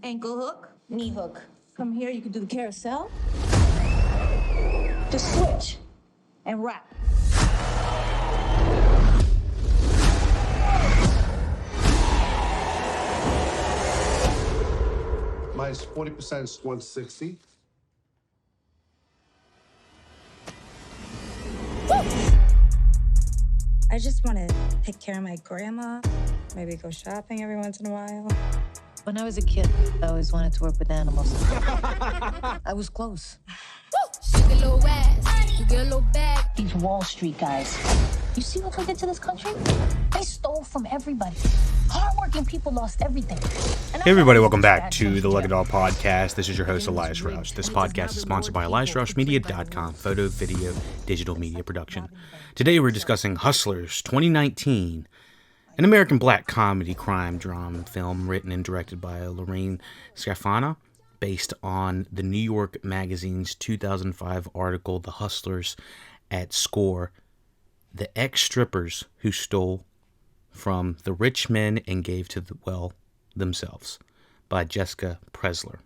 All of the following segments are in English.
Ankle hook, knee hook. From here, you can do the carousel. Just switch and wrap. Minus 40% is 160. I just want to take care of my grandma, maybe go shopping every once in a while. When I was a kid, I always wanted to work with animals. I was close. Shake a little ass, you get a little bag. These Wall Street guys. You see what they did to this country? They stole from everybody. Hardworking people lost everything. Hey everybody, welcome back to the LuckyDog podcast. This is your host, Elias. This podcast is sponsored by EliasRoushMedia.com, photo, video, digital media production. Today we're discussing Hustlers 2019, an American black comedy crime drama film written and directed by Lorraine Scafana, based on the New York Magazine's 2005 article, The Hustlers at Score, the ex-strippers who stole from the rich men and gave to the well themselves, by Jessica Presler.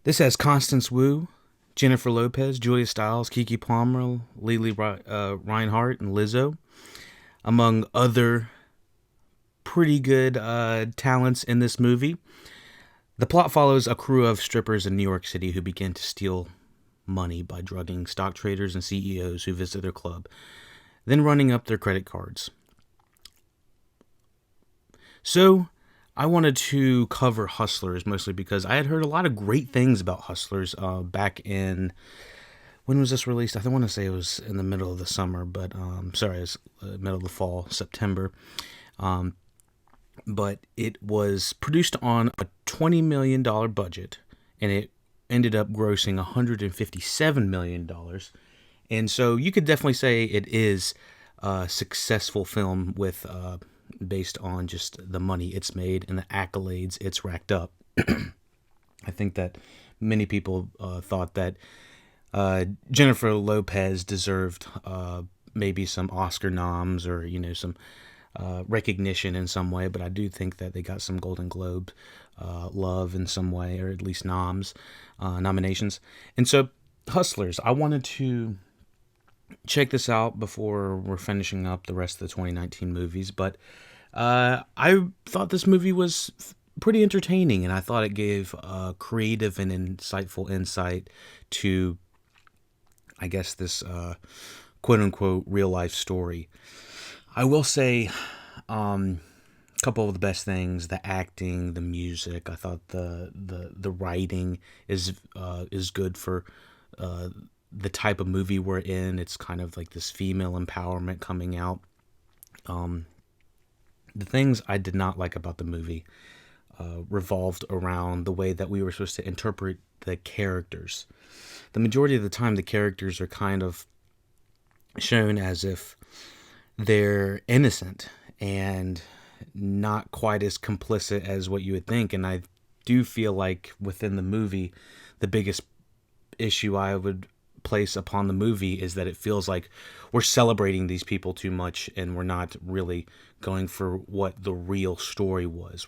This has Constance Wu, Jennifer Lopez, Julia Stiles, Keke Palmer, Lily Reinhart, and Lizzo, among other pretty good talents in this movie. The plot follows a crew of strippers in New York City who begin to steal money by drugging stock traders and CEOs who visit their club, then running up their credit cards. So, I wanted to cover Hustlers mostly because I had heard a lot of great things about Hustlers back in, when was this released? I want to say it was in the middle of the summer, but sorry, it was middle of the fall, September. But it was produced on a $20 million budget, and it ended up grossing $157 million. And so you could definitely say it is a successful film with based on just the money it's made and the accolades it's racked up. I think that many people thought that Jennifer Lopez deserved maybe some Oscar noms or, some recognition in some way, but I do think that they got some Golden Globe love in some way, or at least nominations. And so, Hustlers, I wanted to check this out before we're finishing up the rest of the 2019 movies, but I thought this movie was pretty entertaining, and I thought it gave creative and insightful insight to, I guess, this quote-unquote real-life story. I will say a couple of the best things: the acting, the music. I thought the writing is good for the type of movie we're in. It's kind of like this female empowerment coming out. The things I did not like about the movie revolved around the way that we were supposed to interpret the characters. The majority of the time, the characters are kind of shown as if they're innocent and not quite as complicit as what you would think. And I do feel like within the movie, the biggest issue I would place upon the movie is that it feels like we're celebrating these people too much and we're not really going for what the real story was.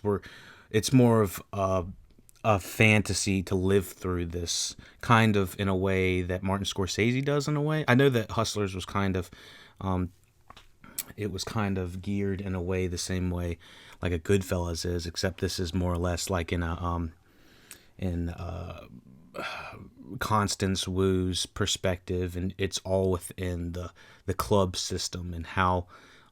It's more of a fantasy to live through this, kind of in a way that Martin Scorsese does in a way. I know that Hustlers was kind of it was kind of geared in a way the same way like a Goodfellas is, except this is more or less like in Constance Wu's perspective, and it's all within the club system and how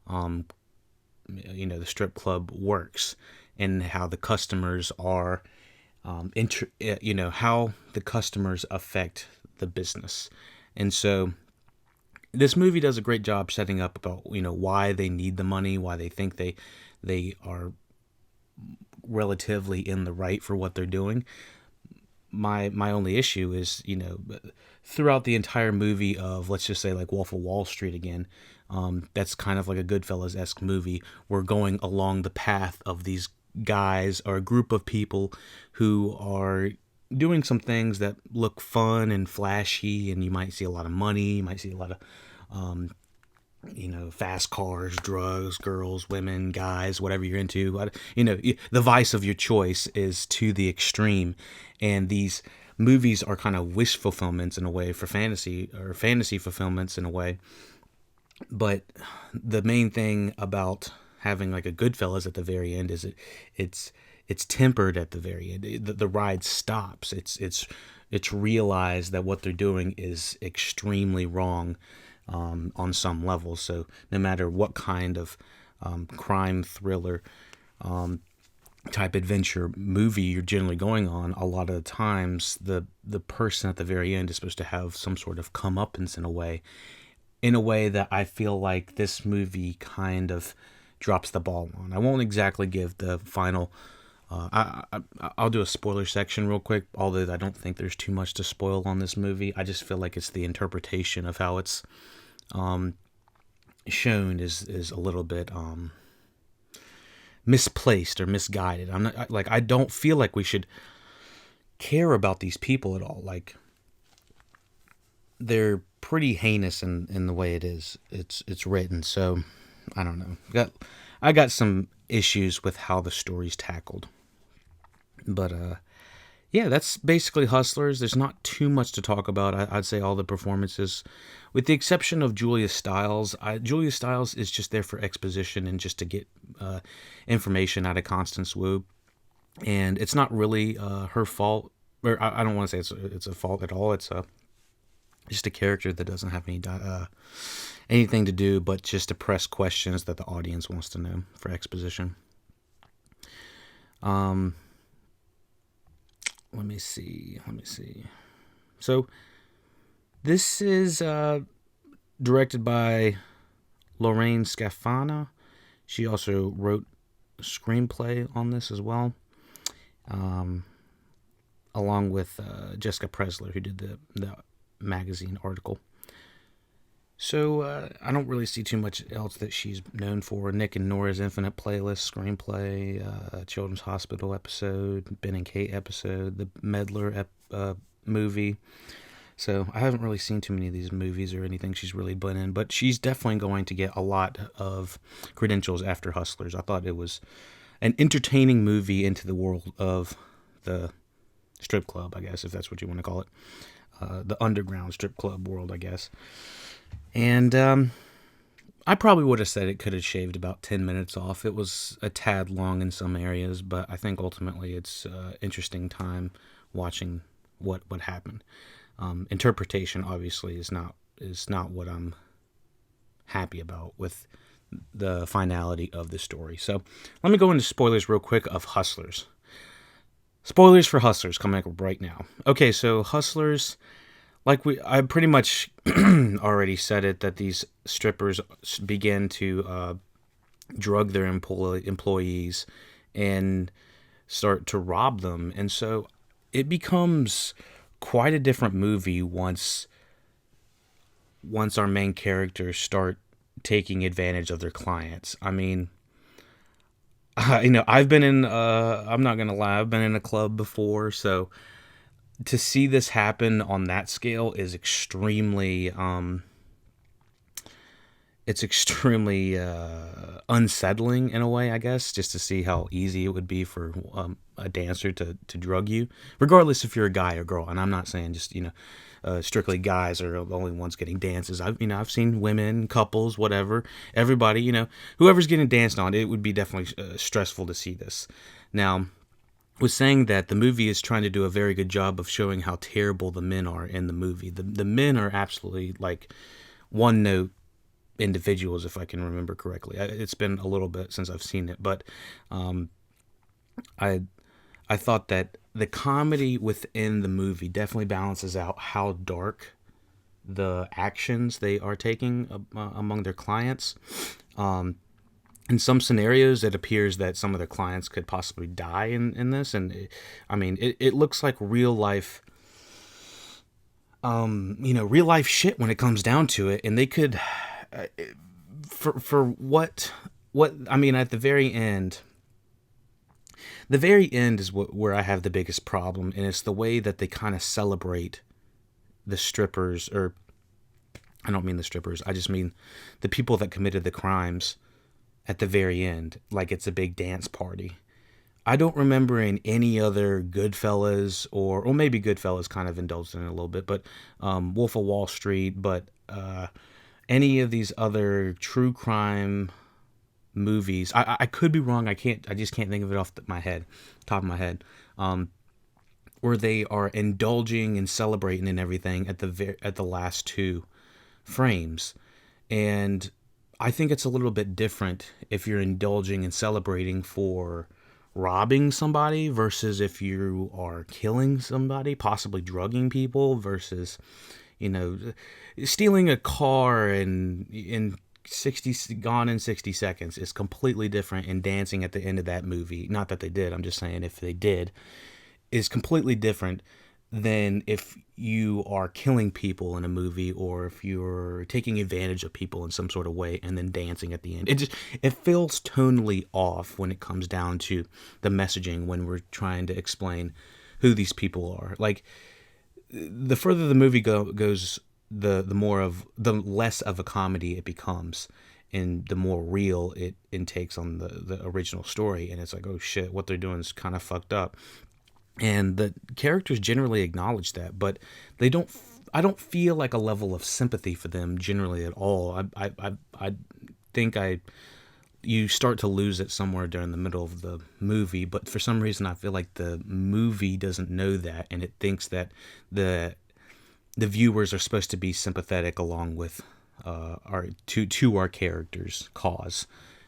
the strip club works and how the customers are how the customers affect the business. And so this movie does a great job setting up about why they need the money, why they think they are relatively in the right for what they're doing. My only issue is, throughout the entire movie of, let's just say, like Wolf of Wall Street again, that's kind of like a Goodfellas-esque movie. We're going along the path of these guys, or a group of people who are doing some things that look fun and flashy, and you might see a lot of money, you might see a lot of fast cars, drugs, girls, women, guys, whatever you're into. The vice of your choice is to the extreme. And these movies are kind of wish fulfillments in a way for fantasy, or fantasy fulfillments in a way. But the main thing about having like a Goodfellas at the very end is it's tempered at the very end. The ride stops. It's realized that what they're doing is extremely wrong on some level. So no matter what kind of crime thriller type adventure movie you're generally going on, a lot of the times the person at the very end is supposed to have some sort of comeuppance in a way that I feel like this movie kind of drops the ball on. I won't exactly give the final. I'll do a spoiler section real quick, although I don't think there's too much to spoil on this movie. I just feel like it's the interpretation of how it's shown is a little bit misplaced or misguided. I don't feel like we should care about these people at all. Like, they're pretty heinous in the way it's written. So I don't know. I got some issues with how the story's tackled. But yeah, that's basically Hustlers. There's not too much to talk about. I'd say all the performances, with the exception of Julia Stiles. Julia Stiles is just there for exposition and just to get information out of Constance Wu. And it's not really her fault. Or I don't want to say it's a fault at all. It's just a character that doesn't have anything to do but just to press questions that the audience wants to know for exposition. Let me see. So this is directed by Lorraine Scafana. She also wrote a screenplay on this as well, along with Jessica Presler, who did the magazine article. So I don't really see too much else that she's known for. Nick and Nora's Infinite Playlist screenplay, Children's Hospital episode, Ben and Kate episode, the Medler movie. So I haven't really seen too many of these movies or anything she's really been in, but she's definitely going to get a lot of credentials after Hustlers. I thought it was an entertaining movie into the world of the strip club, I guess, if that's what you want to call it. The underground strip club world, I guess. And I probably would have said it could have shaved about 10 minutes off. It was a tad long in some areas, but I think ultimately it's interesting time watching what happened. Interpretation obviously is not what I'm happy about with the finality of the story. So let me go into spoilers real quick of Hustlers. Spoilers for Hustlers coming up right now. Okay, so Hustlers, I pretty much already said it, that these strippers begin to drug their employees and start to rob them. And so it becomes quite a different movie once our main characters start taking advantage of their clients. I mean, I've been in, I'm not going to lie, I've been in a club before, so to see this happen on that scale is extremely, unsettling in a way, I guess, just to see how easy it would be for a dancer to drug you, regardless if you're a guy or girl. And I'm not saying just, strictly guys are the only ones getting dances. I've seen women, couples, whatever, everybody, whoever's getting danced on, it would be definitely stressful to see this. Now, was saying that the movie is trying to do a very good job of showing how terrible the men are in the movie. The men are absolutely like one-note individuals, if I can remember correctly. It's been a little bit since I've seen it, but I thought that the comedy within the movie definitely balances out how dark the actions they are taking among their clients. In some scenarios, it appears that some of their clients could possibly die in this. And it looks like real life, real life shit when it comes down to it. And they could, for what, at the very end is where I have the biggest problem. And it's the way that they kind of celebrate the strippers, or I don't mean the strippers. I just mean the people that committed the crimes at the very end, like it's a big dance party. I don't remember in any other Goodfellas or maybe Goodfellas kind of indulged in it a little bit, but Wolf of Wall Street, but any of these other true crime movies. I could be wrong. I just can't think of it off top of my head. Where they are indulging and celebrating and everything at the last two frames. And I think it's a little bit different if you're indulging and celebrating for robbing somebody versus if you are killing somebody, possibly drugging people, versus, stealing a car and gone in 60 seconds is completely different, and dancing at the end of that movie, not that they did, I'm just saying if they did, is completely different than if you are killing people in a movie or if you're taking advantage of people in some sort of way and then dancing at the end. It feels tonally off when it comes down to the messaging when we're trying to explain who these people are. Like, the further the movie goes, the less of a comedy it becomes, and the more real it intakes on the original story. And it's like, oh shit, what they're doing is kind of fucked up. And the characters generally acknowledge that, but I don't feel like a level of sympathy for them generally at all. I think you start to lose it somewhere during the middle of the movie, but for some reason I feel like the movie doesn't know that, and it thinks that the viewers are supposed to be sympathetic along with our characters' cause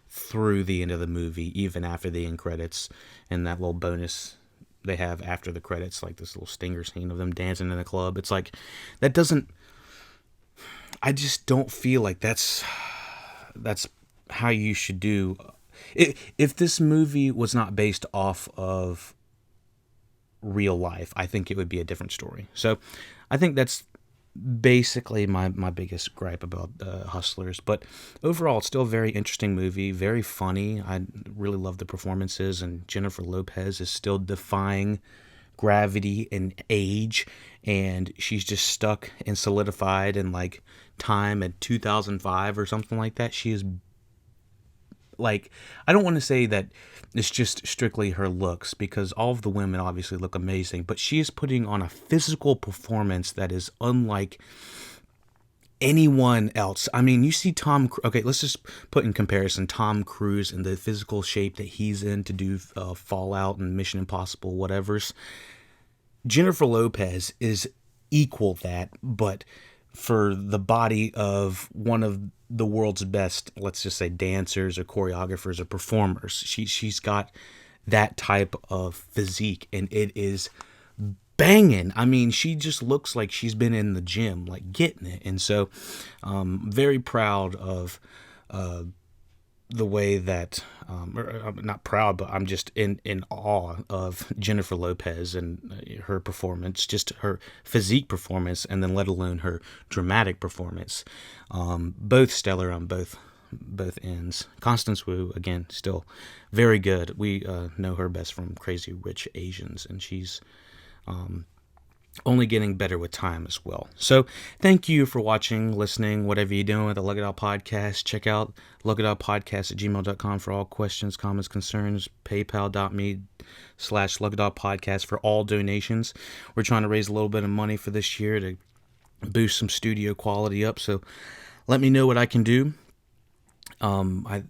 through the end of the movie, even after the end credits and that little bonus they have after the credits, like this little stinger scene of them dancing in the club. It's like, that doesn't, I just don't feel like that's how you should do. If this movie was not based off of real life, I think it would be a different story. So I think that's basically my biggest gripe about Hustlers. But overall, it's still a very interesting movie, very funny. I really love the performances, and Jennifer Lopez is still defying gravity and age, and she's just stuck and solidified in like time at 2005 or something like that. She is, like, I don't want to say that it's just strictly her looks, because all of the women obviously look amazing, but she is putting on a physical performance that is unlike anyone else. I mean, you see okay, let's just put in comparison Tom Cruise and the physical shape that he's in to do Fallout and Mission Impossible whatevers. Jennifer Lopez is equal that, but for the body of one of the world's best, let's just say, dancers or choreographers or performers. She's got that type of physique, and it is banging. I mean, she just looks like she's been in the gym, like getting it. And so very proud of the way that, I'm not proud, but I'm just in awe of Jennifer Lopez and her performance, just her physique performance, and then let alone her dramatic performance. Both stellar on both ends. Constance Wu, again, still very good. We know her best from Crazy Rich Asians, and she's only getting better with time as well. So thank you for watching, listening, whatever you're doing with the Look It Out Podcast. Check out lookitoutpodcast@gmail.com for all questions, comments, concerns. PayPal.me/lookitoutpodcast for all donations. We're trying to raise a little bit of money for this year to boost some studio quality up. So let me know what I can do. I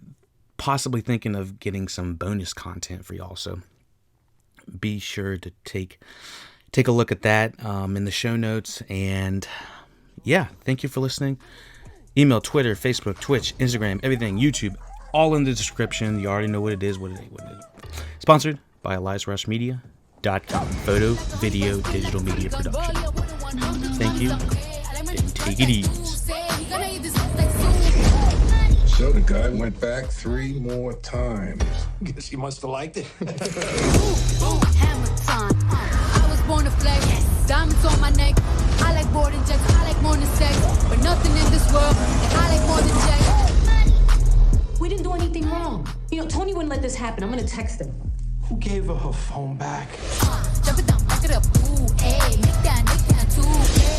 possibly thinking of getting some bonus content for y'all. So be sure to take a look at that in the show notes. And yeah, thank you for listening. Email, Twitter, Facebook, Twitch, Instagram, everything, YouTube, all in the description. You already know what it is. Sponsored by EliasRushMedia.com. Photo, video, digital media production. Thank you, and take it easy. So the guy went back 3 more times. Guess he must have liked it. Hammer time. I was born to flex. Diamonds on my neck. I like boarding jets. I like more than sex. But nothing in this world that I like more than sex. We didn't do anything wrong. Tony wouldn't let this happen. I'm gonna text him. Who gave her phone back? Jump it down, back it up. Ooh, hey, make that too. Hey.